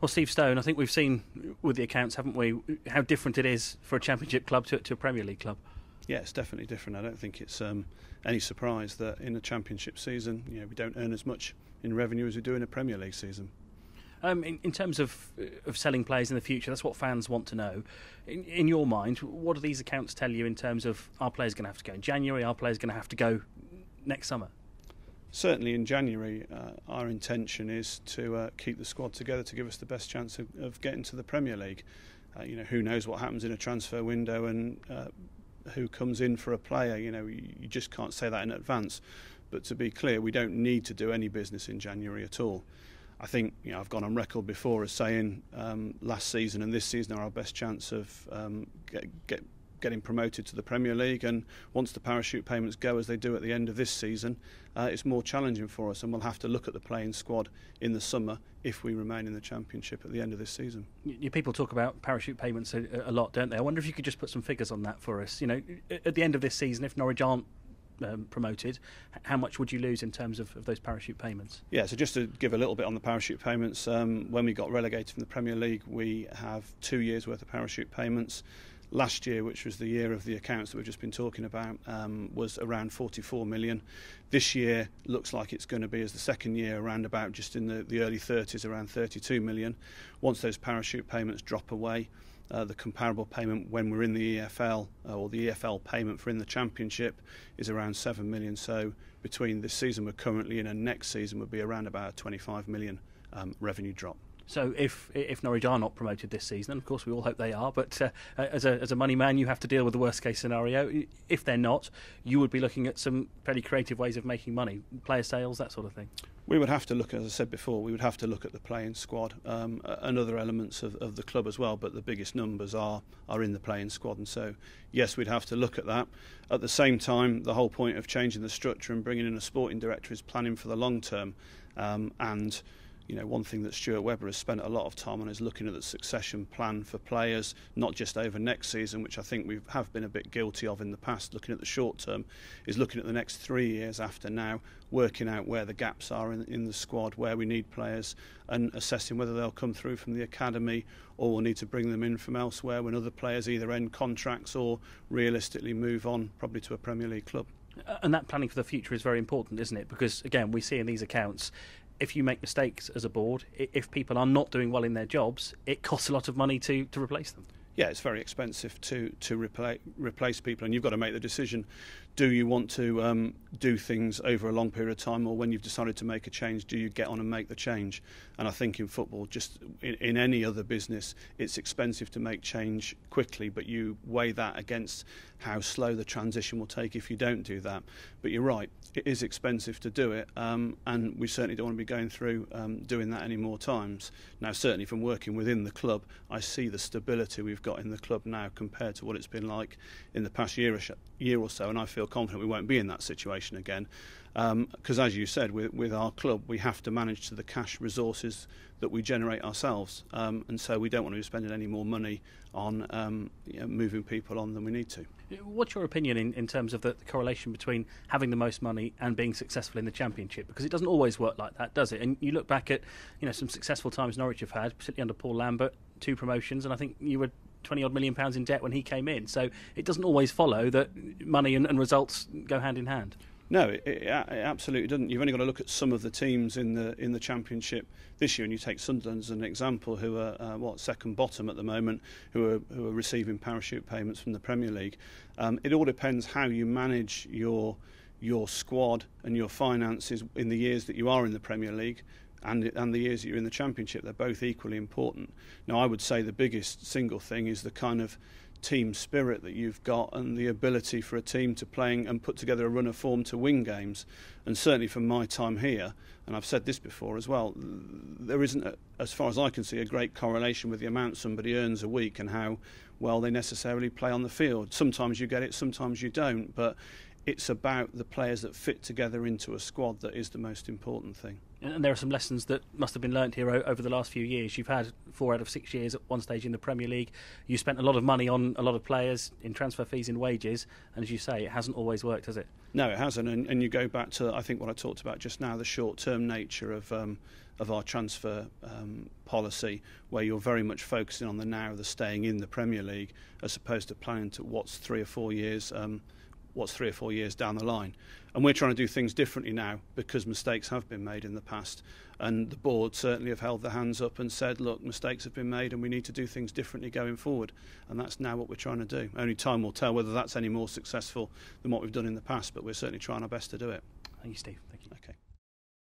Well, Steve Stone, I think we've seen with the accounts, haven't we, how different it is for a Championship club to a Premier League club. Yeah, it's definitely different. I don't think it's any surprise that in a Championship season, we don't earn as much in revenue as we do in a Premier League season. In terms of selling players in the future, that's what fans want to know. In your mind, what do these accounts tell you in terms of our players going to have to go in January, our players going to have to go next summer? Certainly in January, our intention is to keep the squad together to give us the best chance of getting to the Premier League. Who knows what happens in a transfer window and who comes in for a player. You just can't say that in advance. But to be clear, we don't need to do any business in January at all. I think I've gone on record before as saying last season and this season are our best chance of getting promoted to the Premier League, and once the parachute payments go as they do at the end of this season, it's more challenging for us, and we'll have to look at the playing squad in the summer if we remain in the Championship at the end of this season. People talk about parachute payments a lot, don't they? I wonder if you could just put some figures on that for us. At the end of this season, if Norwich aren't promoted, how much would you lose in terms of those parachute payments? Yeah, so just to give a little bit on the parachute payments, when we got relegated from the Premier League, we have 2 years worth of parachute payments. Last year, which was the year of the accounts that we've just been talking about, was around 44 million. This year looks like it's going to be, as the second year, around about just in the early 30s, around 32 million. Once those parachute payments drop away, the comparable payment when we're in the EFL, or the EFL payment for in the Championship, is around 7 million. So between this season we're currently in and next season would be around about a 25 million revenue drop. So if Norwich are not promoted this season, and of course we all hope they are, but as a money man you have to deal with the worst case scenario. If they're not, you would be looking at some fairly creative ways of making money, player sales, that sort of thing. We would have to look, as I said before, we would have to look at the playing squad and other elements of the club as well, but the biggest numbers are in the playing squad, and so yes, we'd have to look at that. At the same time, the whole point of changing the structure and bringing in a sporting director is planning for the long term, and one thing that Stuart Webber has spent a lot of time on is looking at the succession plan for players, not just over next season, which I think we have been a bit guilty of in the past, looking at the short term, is looking at the next 3 years after now, working out where the gaps are in the squad, where we need players, and assessing whether they'll come through from the academy or we'll need to bring them in from elsewhere when other players either end contracts or realistically move on, probably to a Premier League club. And that planning for the future is very important, isn't it? Because, again, we see in these accounts, if you make mistakes as a board, if people are not doing well in their jobs, it costs a lot of money to replace them. Yeah, it's very expensive to replace people, and you've got to make the decision. Do you want to do things over a long period of time, or when you've decided to make a change, do you get on and make the change? And I think in football, just in any other business, it's expensive to make change quickly, but you weigh that against how slow the transition will take if you don't do that. But you're right, it is expensive to do it, and we certainly don't want to be going through doing that any more times. Now, certainly from working within the club, I see the stability we've got in the club now compared to what it's been like in the past year or so, and I feel confident we won't be in that situation again, because as you said, with our club we have to manage to the cash resources that we generate ourselves, and so we don't want to be spending any more money on moving people on than we need to. What's your opinion in terms of the correlation between having the most money and being successful in the Championship? Because it doesn't always work like that, does it? And you look back at some successful times Norwich have had, particularly under Paul Lambert, 2 promotions, and I think you were £20-odd million in debt when he came in. So it doesn't always follow that money and results go hand in hand. No, it absolutely doesn't. You've only got to look at some of the teams in the Championship this year, and you take Sunderland as an example, who are second bottom at the moment, who are receiving parachute payments from the Premier League. It all depends how you manage your squad and your finances in the years that you are in the Premier League. And the years that you're in the Championship, they're both equally important. Now, I would say the biggest single thing is the kind of team spirit that you've got and the ability for a team to play and put together a run of form to win games. And certainly from my time here, and I've said this before as well, there isn't, as far as I can see, a great correlation with the amount somebody earns a week and how well they necessarily play on the field. Sometimes you get it, sometimes you don't, but it's about the players that fit together into a squad that is the most important thing. And there are some lessons that must have been learnt here over the last few years. You've had 4 out of 6 years at one stage in the Premier League. You spent a lot of money on a lot of players in transfer fees and wages, and as you say, it hasn't always worked, has it? No, it hasn't. And you go back to, I think, what I talked about just now, the short-term nature of our transfer policy, where you're very much focusing on the now, the staying in the Premier League, as opposed to planning to what's 3 or 4 years down the line. And we're trying to do things differently now because mistakes have been made in the past, and the board certainly have held their hands up and said, look, mistakes have been made and we need to do things differently going forward, and that's now what we're trying to do. Only time will tell whether that's any more successful than what we've done in the past, but we're certainly trying our best to do it. Thank you, Steve. Thank you. Okay.